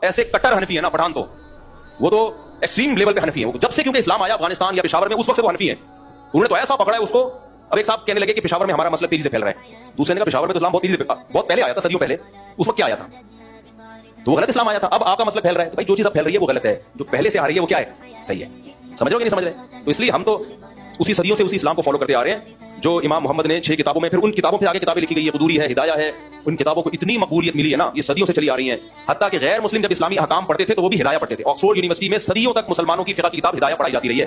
ایسے کٹر حنفی ہے نا پٹھان، تو وہ تو ایکسٹریم لیول پہ حنفی ہے. جب سے کیونکہ اسلام آیا افغانستان یا پشاور میں اس وقت سے وہ حنفی ہیں. انہوں نے تو ایسا پکڑا ہے اس کو. اب ایک صاحب کہنے لگے کہ پشاور میں ہمارا مسئلہ تیزی سے پھیل رہا ہے. دوسرے نے کہا پشاور میں تو اسلام بہت تیزی سے بہت پہلے آیا تھا، صدیوں پہلے. اس وقت کیا آیا تھا؟ تو وہ غلط اسلام آیا تھا. اب آپ کا مسئلہ پھیل رہا ہے تو بھائی جو چیز اب پھیل رہی ہے وہ غلط ہے، جو پہلے سے آ رہی ہے وہ کیا ہے؟ صحیح ہے. سمجھ رہے ہو کہ نہیں سمجھ رہے؟ تو اس لیے ہم تو اسی صدیوں سے اسی اسلام کو فالو کرتے آ رہے ہیں جو امام محمد نے 6 کتابوں میں، پھر ان کتابوں پہ آگے کتابیں لکھی گئی ہے، قدوری ہے، ہدایہ ہے. ان کتابوں کو اتنی مقبولیت ملی ہے نا، یہ صدیوں سے چلی آ رہی ہیں. حتیٰ کہ غیر مسلم جب اسلامی احکام پڑھتے تھے تو وہ بھی ہدایہ پڑھتے تھے. آکسفورڈ یونیورسٹی میں صدیوں تک مسلمانوں کی فقہ کی کتاب ہدایہ پڑھائی جاتی رہی ہے.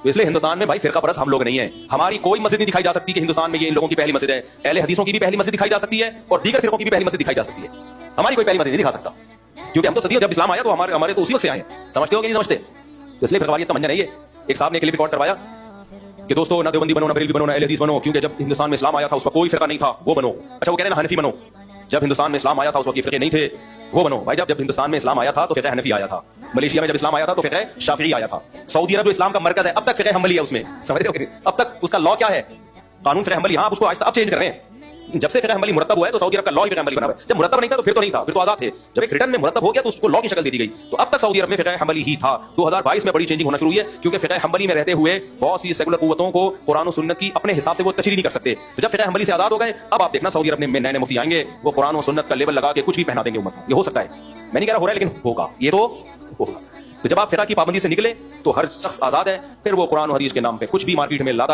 تو اس لیے ہندوستان میں بھائی فرقہ پرست ہم لوگ نہیں ہیں. ہماری کوئی مسجد نہیں دکھائی جا سکتی کہ ہندوستان میں یہ ان لوگوں کی پہلی مسجد ہے. اہل حدیثوں کی بھی پہلی مسجد دکھائی جا سکتی ہے اور دیگر فرقوں کی بھی پہلی مسجد دکھائی جا سکتی ہے. ہماری کوئی پہلی مسجد نہیں دکھا سکتا کیونکہ ہم تو صدیوں جب اسلام آیا تو ہمارے تو اسی وقت سے آئے ہیں. سمجھتے ہو کہ نہیں سمجھتے؟ تو اس لیے فرقواریت کا منجر نہیں ہے. ایک صاحب نے کلپ ریکارڈ کروایا کہ دوستو نہ دیوبندی بنو، نہ بریلوی بنو، نہ اہل حدیث بنو، کیونکہ جب ہندوستان میں اسلام آیا تھا اس وقت کوئی فرقہ نہیں تھا، وہ بنو. اچھا وہ کہہ رہے ہیں نا حنفی بنو. جب ہندوستان میں اسلام آیا تھا اس وقت یہ فرقے نہیں تھے، وہ بنو. بھائی جب ہندوستان میں اسلام آیا تھا تو فقہ حنفی آیا تھا. ملیشیا میں جب اسلام آیا تھا تو فقہ شافعی آیا تھا. سعودی عرب جو اسلام کا مرکز ہے اب تک فقہ حنبلی ہے اس میں. سمجھ رہے ہو؟ اب تک اس کا لا کیا ہے؟ قانون فقہ حنبلی. ہاں اس کو آہستہ اب چینج کر رہے ہیں. جب سے فقہ حنبلی مرتب ہوا ہے تو سعودی عرب کا لا ہی فقہ حنبلی بنا ہوا ہے. جب مرتب نہیں تھا تو پھر تو نہیں تھا، پھر تو آزاد تھے. جب ایک ریٹرن میں مرتب ہو گیا تو اس کو لا کی شکل دے دی گئی. تو اب تک سعودی عرب میں فقہ حنبلی ہی تھا. 2022 میں بڑی چینجنگ ہونا شروع ہوئی ہے کیونکہ فقہ حنبلی میں رہتے ہوئے بہت سی سیکولر قوتوں کو قرآن و سنت کی اپنے حساب سے وہ تشریح نہیں کر سکتے. تو جب فقہ حنبلی سے آزاد ہو گئے اب آپ دیکھنا سعودی عرب میں نئے مفتی آئیں گے، وہ قرآن و سنت کا لیبل لگا کے کچھ بھی پہنا دیں گے امت کو. یہ ہو سکتا ہے، میں نہیں کہہ رہا ہو رہا ہے، لیکن ہوگا. یہ تو ہوگا. تو جب آپ فقہ کی پابندی سے نکلے تو ہر شخص آزاد ہے. پھر وہ قرآن و حدیث کے نام پہ کچھ بھی مارکیٹ میں لاتا